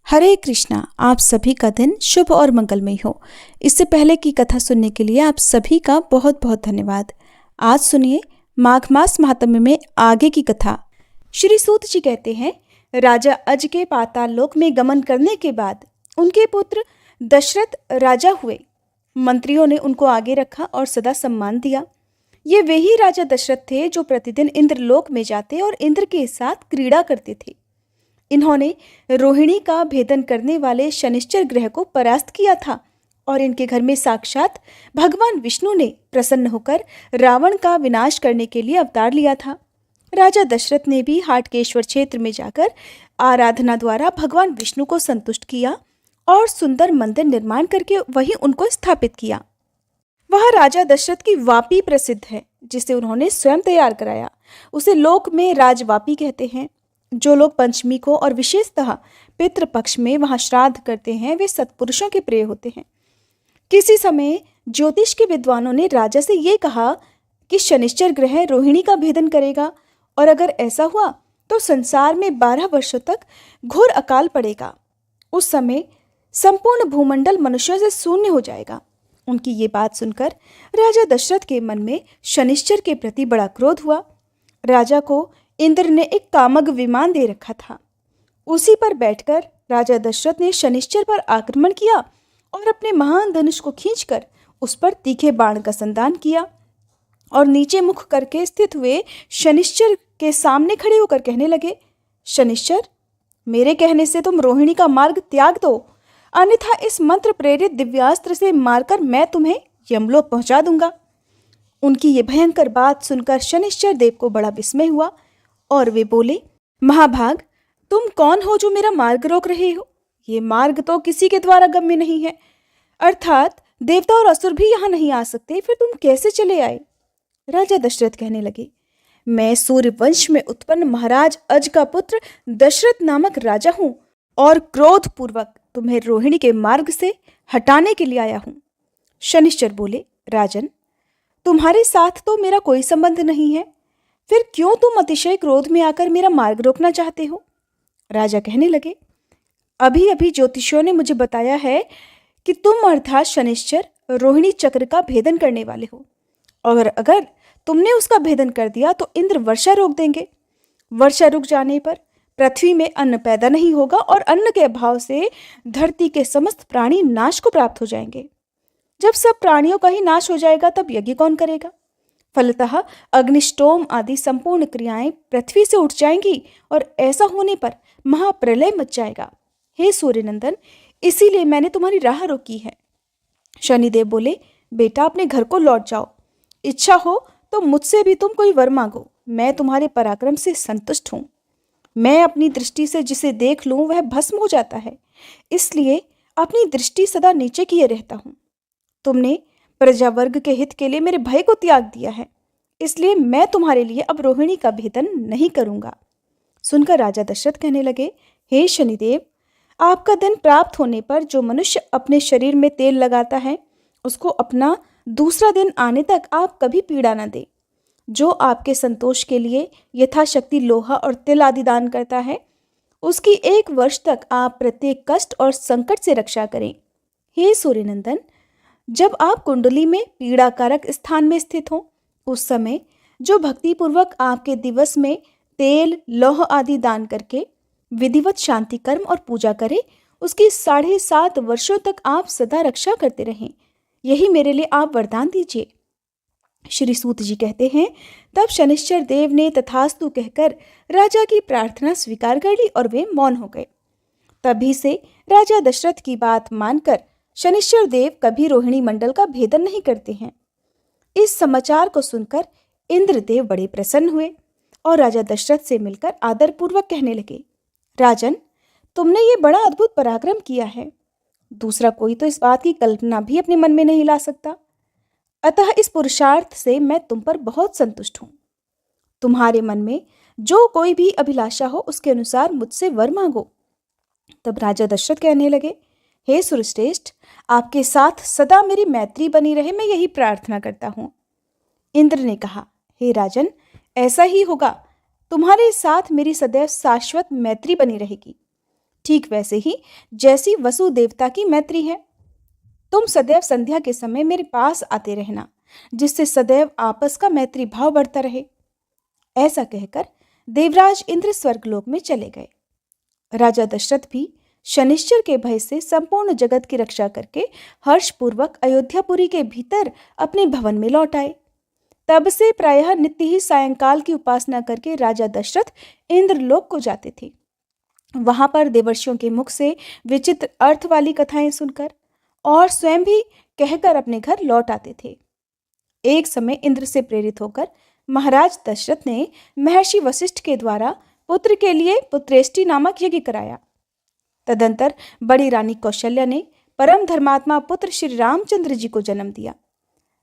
हरे कृष्णा। आप सभी का दिन शुभ और मंगलमय हो। इससे पहले की कथा सुनने के लिए आप सभी का बहुत बहुत धन्यवाद। आज सुनिए माघ मास महात्म्य में आगे की कथा। श्री सूत जी कहते हैं, राजा अज के पाताल लोक में गमन करने के बाद उनके पुत्र दशरथ राजा हुए। मंत्रियों ने उनको आगे रखा और सदा सम्मान दिया। ये वही राजा दशरथ थे जो प्रतिदिन इंद्रलोक में जाते और इंद्र के साथ क्रीड़ा करते थे। इन्होंने रोहिणी का भेदन करने वाले शनिश्चर ग्रह को परास्त किया था और इनके घर में साक्षात भगवान विष्णु ने प्रसन्न होकर रावण का विनाश करने के लिए अवतार लिया था। राजा दशरथ ने भी हाटकेश्वर क्षेत्र में जाकर आराधना द्वारा भगवान विष्णु को संतुष्ट किया और सुंदर मंदिर निर्माण करके वहीं उनको स्थापित किया। वह राजा दशरथ की वापी प्रसिद्ध है, जिसे उन्होंने स्वयं तैयार कराया। उसे लोक में राजवापी कहते हैं। जो लोग पंचमी को और विशेषतः पितृपक्ष में वहां श्राद्ध करते हैं, वे सत्पुरुषों के प्रिय होते हैं। किसी समय ज्योतिष के विद्वानों ने राजा से ये कहा कि शनिश्चर ग्रह रोहिणी का भेदन करेगा और अगर ऐसा हुआ तो संसार में 12 वर्षों तक घोर अकाल पड़ेगा। उस समय संपूर्ण भूमंडल मनुष्यों से शून्य हो जाएगा। उनकी ये बात सुनकर राजा दशरथ के मन में शनिश्चर के प्रति बड़ा क्रोध हुआ। राजा को इंद्र ने एक कामग विमान दे रखा था। उसी पर बैठकर राजा दशरथ ने शनिश्चर पर आक्रमण किया और अपने महान धनुष को खींचकर उस पर तीखे बाण का संधान किया और नीचे मुख करके स्थित हुए शनिश्चर के सामने खड़े होकर कहने लगे, शनिश्चर, मेरे कहने से तुम रोहिणी का मार्ग त्याग दो, अन्यथा इस मंत्र प्रेरित दिव्यास्त्र से मारकर मैं तुम्हें यमलोक पहुंचा दूंगा। उनकी ये भयंकर बात सुनकर शनिश्चर देव को बड़ा विस्मय हुआ और वे बोले, महाभाग, तुम कौन हो जो मेरा मार्ग रोक रहे हो? ये मार्ग तो किसी के द्वारा गम्य नहीं है, अर्थात देवता और असुर भी यहाँ नहीं आ सकते, फिर तुम कैसे चले आए? राजा दशरथ कहने लगे, मैं सूर्य वंश में उत्पन्न महाराज अज का पुत्र दशरथ नामक राजा हूँ और क्रोध पूर्वक तुम्हें रोहिणी के मार्ग से हटाने के लिए आया हूँ। शनिश्चर बोले, राजन, तुम्हारे साथ तो मेरा कोई संबंध नहीं है, फिर क्यों तुम अतिशय क्रोध में आकर मेरा मार्ग रोकना चाहते हो? राजा कहने लगे, अभी अभी ज्योतिषियों ने मुझे बताया है कि तुम अर्थात शनिश्चर रोहिणी चक्र का भेदन करने वाले हो और अगर तुमने उसका भेदन कर दिया तो इंद्र वर्षा रोक देंगे। वर्षा रुक जाने पर पृथ्वी में अन्न पैदा नहीं होगा और अन्न के अभाव से धरती के समस्त प्राणी नाश को प्राप्त हो जाएंगे। जब सब प्राणियों का ही नाश हो जाएगा तब यज्ञ कौन करेगा? फलतः अग्निष्टोम आदि संपूर्ण क्रियाएं पृथ्वी से उठ जाएंगी और ऐसा होने पर महाप्रलय मच जाएगा। हे सूर्यनंदन, इसीलिए मैंने तुम्हारी राह रोकी है। शनिदेव बोले, बेटा, अपने घर को लौट जाओ। इच्छा हो तो मुझसे भी तुम कोई वर मांगो, मैं तुम्हारे पराक्रम से संतुष्ट हूँ। मैं अपनी दृष्टि से जिसे देख लूं वह भस्म हो जाता है, इसलिए अपनी दृष्टि सदा नीचे किए रहता हूँ। तुमने प्रजावर्ग के हित के लिए मेरे भय को त्याग दिया है, इसलिए मैं तुम्हारे लिए अब रोहिणी का भेदन नहीं करूंगा। सुनकर राजा दशरथ कहने लगे, हे शनिदेव, आपका दिन प्राप्त होने पर जो मनुष्य अपने शरीर में तेल लगाता है उसको अपना दूसरा दिन आने तक आप कभी पीड़ा न दे। जो आपके संतोष के लिए यथाशक्ति लोहा और तिल आदि दान करता है उसकी 1 वर्ष तक आप प्रत्येक कष्ट और संकट से रक्षा करें। हे सूर्यनंदन, जब आप कुंडली में पीड़ाकारक स्थान में स्थित हो उस समय जो भक्तिपूर्वक आपके दिवस में तेल लौह आदि दान करके विधिवत शांति कर्म और पूजा करे, उसकी 7.5 वर्षों तक आप सदा रक्षा करते रहें। यही मेरे लिए आप वरदान दीजिए। श्री सूत जी कहते हैं, तब शनिश्चर देव ने तथास्तु कहकर राजा की प्रार्थना स्वीकार कर ली और वे मौन हो गए। तभी से राजा दशरथ की बात मानकर शनिश्चर देव कभी रोहिणी मंडल का भेदन नहीं करते हैं। इस समाचार को सुनकर इंद्रदेव बड़े प्रसन्न हुए और राजा दशरथ से मिलकर आदरपूर्वक कहने लगे, राजन, तुमने ये बड़ा अद्भुत पराक्रम किया है। दूसरा कोई तो इस बात की कल्पना भी अपने मन में नहीं ला सकता। अतः इस पुरुषार्थ से मैं तुम पर बहुत संतुष्ट हूँ। तुम्हारे मन में जो कोई भी अभिलाषा हो उसके अनुसार मुझसे वर मांगो। तब राजा दशरथ कहने लगे, हे सुरश्रेष्ठ, आपके साथ सदा मेरी मैत्री बनी रहे, मैं यही प्रार्थना करता हूँ। इंद्र ने कहा, हे राजन, ऐसा ही होगा। तुम्हारे साथ मेरी सदैव शाश्वत मैत्री बनी रहेगी। ठीक वैसे ही जैसी वसु देवता की मैत्री है। तुम सदैव संध्या के समय मेरे पास आते रहना, जिससे सदैव आपस का मैत्री भाव बढ़ता रहे। ऐसा कहकर देवराज इंद्र स्वर्गलोक में चले गए। राजा दशरथ भी शनिश्चर के भय से संपूर्ण जगत की रक्षा करके हर्षपूर्वक अयोध्यापुरी के भीतर अपने भवन में लौट आए। तब से प्रायः नित्य ही सायंकाल की उपासना करके राजा दशरथ इंद्रलोक को जाते थे। वहां पर देवर्षियों के मुख से विचित्र अर्थ वाली कथाएं सुनकर और स्वयं भी कहकर अपने घर लौट आते थे। एक समय इंद्र से प्रेरित होकर महाराज दशरथ ने महर्षि वशिष्ठ के द्वारा पुत्र के लिए पुत्रेष्टि नामक यज्ञ कराया। तदंतर बड़ी रानी कौशल्या ने परम धर्मात्मा पुत्र श्री रामचंद्र जी को जन्म दिया।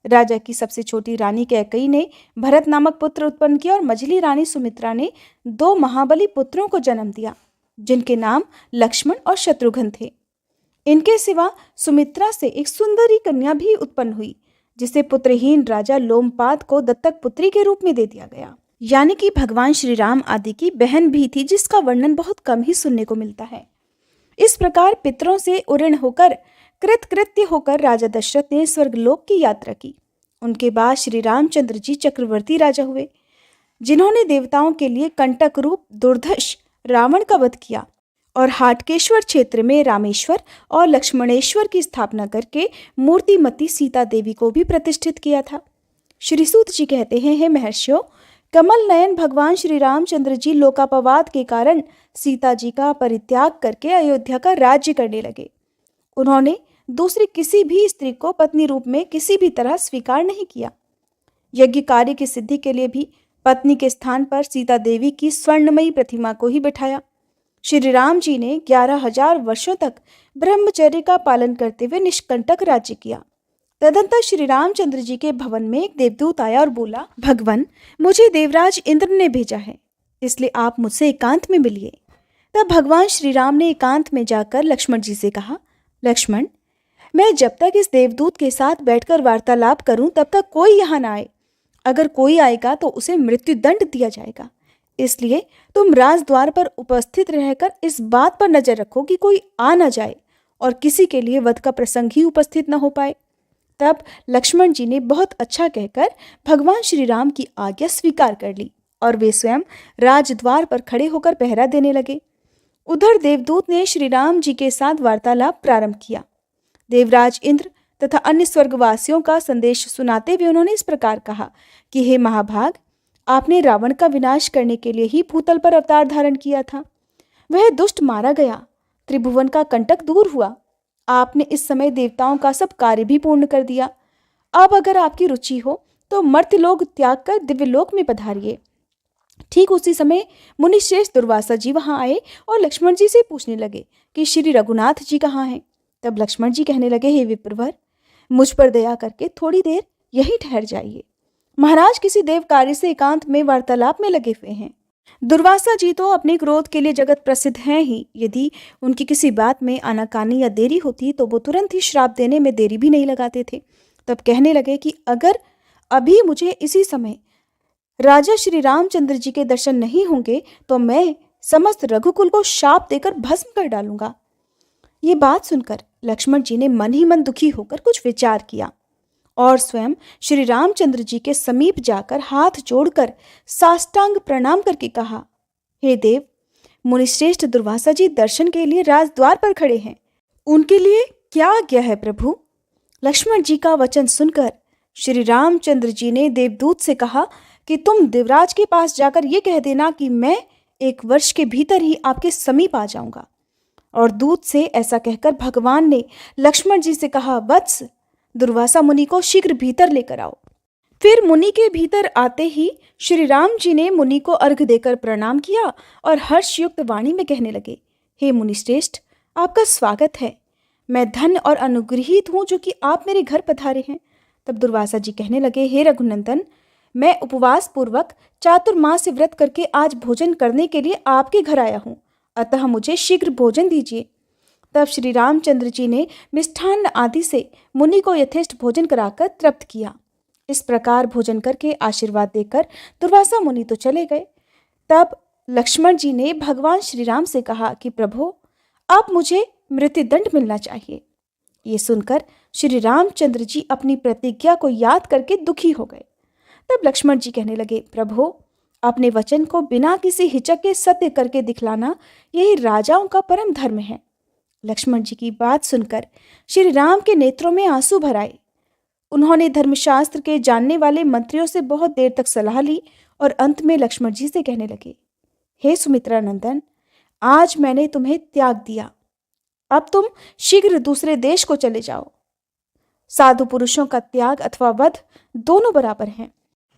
राजा की सबसे छोटी रानी कैकेयी ने भरत नामक पुत्र उत्पन्न किया और मझली रानी सुमित्रा ने 2 महाबली पुत्रों को जन्म दिया, जिनके नाम लक्ष्मण और शत्रुघ्न थे। इनके सिवा सुमित्रा से एक सुंदरी कन्या भी उत्पन्न हुई, जिसे पुत्रहीन राजा लोमपाद को दत्तक पुत्री के रूप में दे दिया गया। यानी कि भगवान श्री राम आदि की बहन भी थी, जिसका वर्णन बहुत कम ही सुनने को मिलता है। इस प्रकार पितरों से उऋण होकर कृतकृत्य होकर राजा दशरथ ने स्वर्गलोक की यात्रा की। उनके बाद श्री रामचंद्र जी चक्रवर्ती राजा हुए, जिन्होंने देवताओं के लिए कंटक रूप दुर्धर्ष रावण का वध किया और हाटकेश्वर क्षेत्र में रामेश्वर और लक्ष्मणेश्वर की स्थापना करके मूर्तिमती सीता देवी को भी प्रतिष्ठित किया था। श्री सूत जी कहते हैं, हे महर्षियों, कमल नयन भगवान श्री रामचंद्र जी लोकापवाद के कारण सीता जी का परित्याग करके अयोध्या का राज्य करने लगे। उन्होंने दूसरी किसी भी स्त्री को पत्नी रूप में किसी भी तरह स्वीकार नहीं किया। यज्ञ कार्य की सिद्धि के लिए भी पत्नी के स्थान पर सीता देवी की स्वर्णमयी प्रतिमा को ही बिठाया। श्री राम जी ने 11,000 वर्षों तक ब्रह्मचर्य का पालन करते हुए निष्कंटक राज्य किया। तदंतर श्री रामचंद्र जी के भवन में एक देवदूत आया और बोला, भगवान, मुझे देवराज इंद्र ने भेजा है, इसलिए आप मुझसे एकांत में मिलिए। तब भगवान श्री राम ने एकांत में जाकर लक्ष्मण जी से कहा, लक्ष्मण, मैं जब तक इस देवदूत के साथ बैठकर वार्तालाप करूं तब तक कोई यहाँ ना आए। अगर कोई आएगा तो उसे मृत्युदंड दिया जाएगा। इसलिए तुम राजद्वार पर उपस्थित रहकर इस बात पर नजर रखो कि कोई आ न जाए और किसी के लिए वध का प्रसंग ही उपस्थित न हो पाए। तब लक्ष्मण जी ने बहुत अच्छा कहकर भगवान श्री राम की आज्ञा स्वीकार कर ली और वे स्वयं राजद्वार पर खड़े होकर पहरा देने लगे। उधर देवदूत ने श्री राम जी के साथ वार्तालाप प्रारंभ किया। देवराज इंद्र तथा अन्य स्वर्गवासियों का संदेश सुनाते हुए उन्होंने इस प्रकार कहा कि हे महाभाग, आपने रावण का विनाश करने के लिए ही भूतल पर अवतार धारण किया था। वह दुष्ट मारा गया, त्रिभुवन का कंटक दूर हुआ। आपने इस समय देवताओं का सब कार्य भी पूर्ण कर दिया। अब अगर आपकी रुचि हो तो मर्त्यलोक त्याग कर दिव्यलोक में पधारिए। ठीक उसी समय मुनिश्रेष्ठ दुर्वासा जी वहां आए और लक्ष्मण जी से पूछने लगे कि श्री रघुनाथ जी कहाँ हैं। तब लक्ष्मण जी कहने लगे, हे विप्रवर, मुझ पर दया करके थोड़ी देर यहीं ठहर जाइए। महाराज किसी देव कार्य से एकांत में वार्तालाप में लगे हुए हैं। दुर्वासा जी तो अपने क्रोध के लिए जगत प्रसिद्ध हैं ही। यदि उनकी किसी बात में आनाकानी या देरी होती तो वो तुरंत ही श्राप देने में देरी भी नहीं लगाते थे। तब कहने लगे कि अगर अभी मुझे इसी समय राजा श्री रामचंद्र जी के दर्शन नहीं होंगे तो मैं समस्त रघुकुल को शाप देकर भस्म कर डालूंगा। ये बात सुनकर लक्ष्मण जी ने मन ही मन दुखी होकर कुछ विचार किया और स्वयं श्री रामचंद्र जी के समीप जाकर हाथ जोड़कर साष्टांग प्रणाम करके कहा, हे देव, मुनिश्रेष्ठ दुर्वासा जी दर्शन के लिए राजद्वार पर खड़े हैं, उनके लिए क्या आज्ञा है प्रभु। लक्ष्मण जी का वचन सुनकर श्री रामचंद्र जी ने देवदूत से कहा कि तुम देवराज के पास जाकर ये कह देना कि मैं 1 वर्ष के भीतर ही आपके समीप आ जाऊंगा। और दूत से ऐसा कहकर भगवान ने लक्ष्मण जी से कहा, वत्स, दुर्वासा मुनि को शीघ्र भीतर लेकर आओ। फिर मुनि के भीतर आते ही श्री राम जी ने मुनि को अर्घ देकर प्रणाम किया और हर्षयुक्त वाणी में कहने लगे, हे मुनिश्रेष्ठ, आपका स्वागत है। मैं धन्य और अनुग्रहित हूँ जो कि आप मेरे घर पधारे हैं। तब दुर्वासा जी कहने लगे, हे रघुनंदन, मैं उपवास पूर्वक चातुर्मास्य व्रत करके आज भोजन करने के लिए आपके घर आया हूँ, अतः मुझे शीघ्र भोजन दीजिए। तब श्री रामचंद्र जी ने मिष्ठान्न आदि से मुनि को यथेष्ट भोजन कराकर तृप्त किया। इस प्रकार भोजन करके आशीर्वाद देकर दुर्वासा मुनि तो चले गए। तब लक्ष्मण जी ने भगवान श्री राम से कहा कि प्रभु, अब मुझे मृत्युदंड मिलना चाहिए। ये सुनकर श्री रामचंद्र जी अपनी प्रतिज्ञा को याद करके दुखी हो गए। तब लक्ष्मण जी कहने लगे, प्रभु, अपने वचन को बिना किसी हिचक के सत्य करके दिखलाना यही राजाओं का परम धर्म है। लक्ष्मण जी की बात सुनकर श्री राम के नेत्रों में आंसू भर आए। उन्होंने धर्मशास्त्र के जानने वाले मंत्रियों से बहुत देर तक सलाह ली और अंत में लक्ष्मण जी से कहने लगे, हे सुमित्रा नंदन, आज मैंने तुम्हें त्याग दिया। अब तुम शीघ्र दूसरे देश को चले जाओ। साधु पुरुषों का त्याग अथवा वध दोनों बराबर हैं।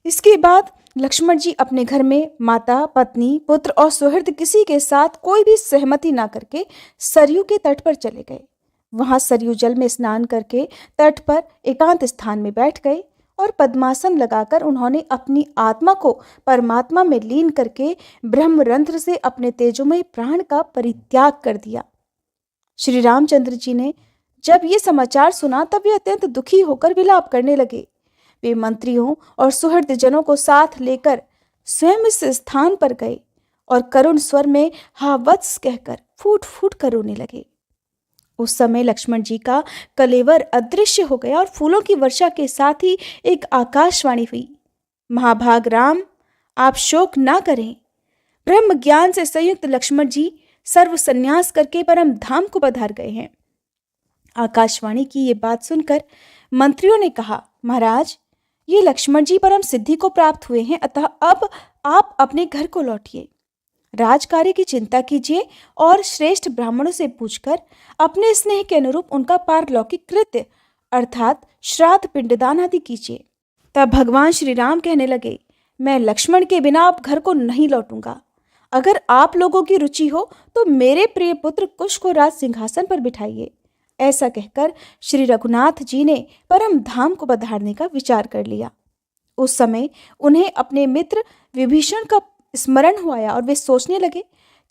इसके बाद लक्ष्मण जी अपने घर में माता, पत्नी, पुत्र और सुहृद किसी के साथ कोई भी सहमति ना करके सरयू के तट पर चले गए। वहां सरयू जल में स्नान करके तट पर एकांत स्थान में बैठ गए और पद्मासन लगाकर उन्होंने अपनी आत्मा को परमात्मा में लीन करके ब्रह्मरंध्र से अपने तेजोमय प्राण का परित्याग कर दिया। श्री रामचंद्र जी ने जब ये समाचार सुना तब वे अत्यंत दुखी होकर विलाप करने लगे। वे मंत्रियों और सुहृदजनों को साथ लेकर स्वयं इस स्थान पर गए और करुण स्वर में हा वत्स कहकर फूट फूट कर रोने लगे। उस समय लक्ष्मण जी का कलेवर अदृश्य हो गया और फूलों की वर्षा के साथ ही एक आकाशवाणी हुई, महाभाग राम, आप शोक ना करें। ब्रह्म ज्ञान से संयुक्त लक्ष्मण जी सर्व संन्यास करके परम धाम को पधार गए हैं। आकाशवाणी की ये बात सुनकर मंत्रियों ने कहा, महाराज, ये लक्ष्मण जी परम सिद्धि को प्राप्त हुए हैं, अतः अब आप अपने घर को लौटिए। राजकार्य की चिंता कीजिए और श्रेष्ठ ब्राह्मणों से पूछकर अपने स्नेह के अनुरूप उनका पारलौकिक कृत्य अर्थात श्राद्ध पिंडदान आदि कीजिए। तब भगवान श्री राम कहने लगे, मैं लक्ष्मण के बिना अब घर को नहीं लौटूंगा। अगर आप लोगों की रुचि हो तो मेरे प्रिय पुत्र कुश को राज सिंहासन पर बिठाइए। ऐसा कहकर श्री रघुनाथ जी ने परम धाम को पधारने का विचार कर लिया। उस समय उन्हें अपने मित्र विभीषण का स्मरण हुआ और वे सोचने लगे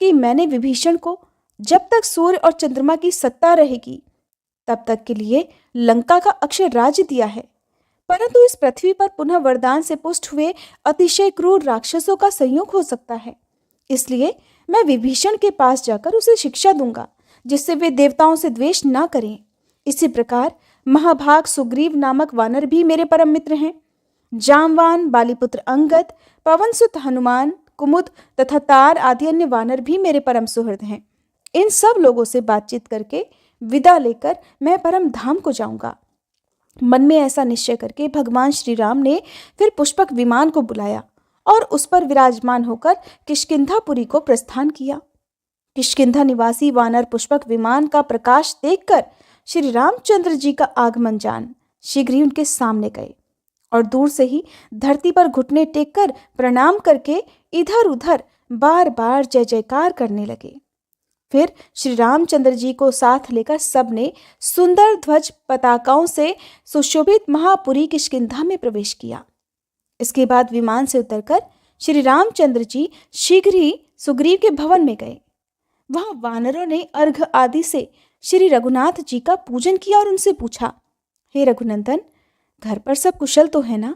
कि मैंने विभीषण को जब तक सूर्य और चंद्रमा की सत्ता रहेगी तब तक के लिए लंका का अक्षय राज्य दिया है, परंतु इस पृथ्वी पर पुनः वरदान से पुष्ट हुए अतिशय क्रूर राक्षसों का संयोग हो सकता है। इसलिए मैं विभीषण के पास जाकर उसे शिक्षा दूंगा जिससे वे देवताओं से द्वेष ना करें। इसी प्रकार महाभाग सुग्रीव नामक वानर भी मेरे परम मित्र हैं। जामवान, बालीपुत्र अंगद, पवनसुत हनुमान, कुमुद तथा तार आदि अन्य वानर भी मेरे परम सुहृद हैं। इन सब लोगों से बातचीत करके विदा लेकर मैं परम धाम को जाऊंगा। मन में ऐसा निश्चय करके भगवान श्री राम ने फिर पुष्पक विमान को बुलाया और उस पर विराजमान होकर किष्किंधापुरी को प्रस्थान किया। किष्किंधा निवासी वानर पुष्पक विमान का प्रकाश देखकर श्री रामचंद्र जी का आगमन जान शीघ्र ही उनके सामने गए और दूर से ही धरती पर घुटने टेककर प्रणाम करके इधर उधर बार बार जय जयकार करने लगे। फिर श्री रामचंद्र जी को साथ लेकर सबने सुंदर ध्वज पताकाओं से सुशोभित महापुरी किष्किंधा में प्रवेश किया। इसके बाद विमान से उतरकर श्री रामचंद्र जी शीघ्र ही सुग्रीव के भवन में गए। वहां वानरों ने अर्घ आदि से श्री रघुनाथ जी का पूजन किया और उनसे पूछा, हे रघुनंदन, घर पर सब कुशल तो है ना?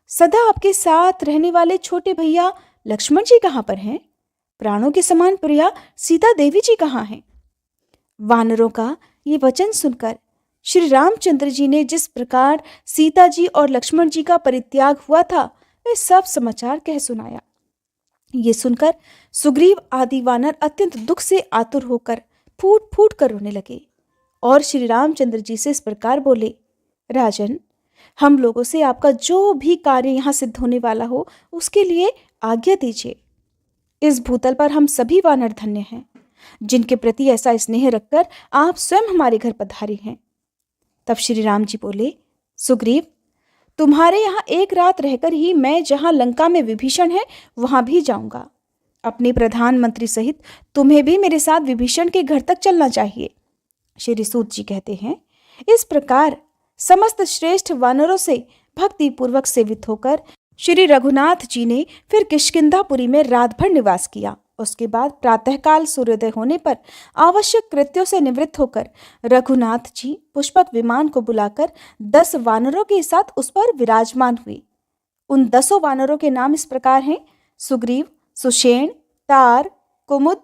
सदा आपके साथ रहने वाले छोटे भैया लक्ष्मण जी कहाँ पर हैं? प्राणों के समान प्रिया सीता देवी जी कहाँ हैं? वानरों का ये वचन सुनकर श्री रामचंद्र जी ने जिस प्रकार सीता जी और लक्ष्मण जी का परित्याग हुआ था वे सब समाचार कह सुनाया। ये सुनकर सुग्रीव आदि वानर अत्यंत दुख से आतुर होकर फूट फूट कर रोने लगे और श्री रामचंद्र जी से इस प्रकार बोले, राजन, हम लोगों से आपका जो भी कार्य यहाँ सिद्ध होने वाला हो उसके लिए आज्ञा दीजिए। इस भूतल पर हम सभी वानर धन्य हैं जिनके प्रति ऐसा स्नेह रखकर आप स्वयं हमारे घर पधारे हैं। तब श्री राम जी बोले, सुग्रीव, तुम्हारे यहाँ एक रात रहकर ही मैं जहाँ लंका में विभीषण है वहां भी जाऊंगा। अपने प्रधानमंत्री सहित तुम्हें भी मेरे साथ विभीषण के घर तक चलना चाहिए। श्री सूत जी कहते हैं, इस प्रकार समस्त श्रेष्ठ वानरों से भक्ति पूर्वक सेवित होकर श्री रघुनाथ जी ने फिर किष्किंधापुरी में रात भर निवास किया। उसके बाद प्रातःकाल सूर्योदय होने पर आवश्यक कृत्यों से निवृत्त होकर रघुनाथ जी पुष्पक विमान को बुलाकर 10 वानरों के साथ उस पर विराजमान हुए। उन 10 वानरों के नाम इस प्रकार हैं, सुग्रीव, सुषेण, तार, कुमुद,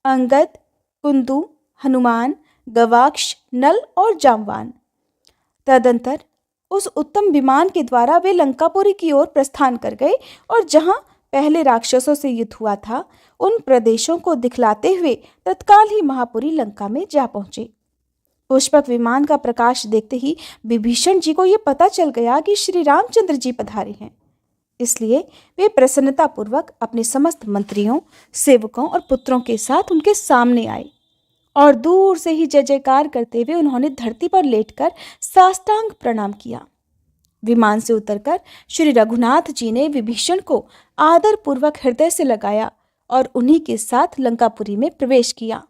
अंगद, कुंदु, हनुमान, गवाक्ष, नल और जामवान। तदंतर उस उत्तम विमान के द्वारा वे लंकापुरी की ओर प्रस्थान कर गए और जहां पहले राक्षसों से युद्ध हुआ था उन प्रदेशों को दिखलाते हुए तत्काल ही महापुरी लंका में जा पहुंचे। पुष्पक विमान का प्रकाश देखते ही विभीषण जी को यह पता चल गया कि श्री रामचंद्र जी पधारे हैं। इसलिए वे प्रसन्नता पूर्वक अपने समस्त मंत्रियों, सेवकों और पुत्रों के साथ उनके सामने आए और दूर से ही जय जयकार करते हुए उन्होंने धरती पर लेटकर साष्टांग प्रणाम किया। विमान से उतरकर श्री रघुनाथ जी ने विभीषण को आदर पूर्वक हृदय से लगाया और उन्हीं के साथ लंकापुरी में प्रवेश किया।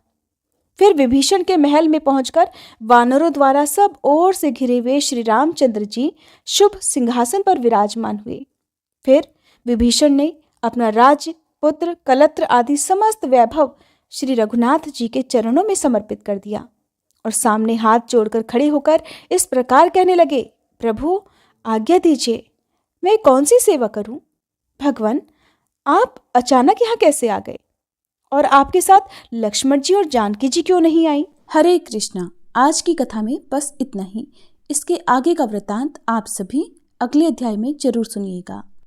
फिर विभीषण के महल में पहुंचकर वानरों द्वारा सब ओर से घिरे हुए श्री रामचंद्र जी शुभ सिंहासन पर विराजमान हुए। फिर विभीषण ने अपना राज्य, पुत्र, कलत्र आदि समस्त वैभव श्री रघुनाथ जी के चरणों में समर्पित कर दिया और सामने हाथ जोड़कर खड़े होकर इस प्रकार कहने लगे, प्रभु आज्ञा दीजिए, मैं कौन सी सेवा करूं? भगवान, आप अचानक यहाँ कैसे आ गए और आपके साथ लक्ष्मण जी और जानकी जी क्यों नहीं आई? हरे कृष्णा। आज की कथा में बस इतना ही। इसके आगे का वृतांत आप सभी अगले अध्याय में जरूर सुनिएगा।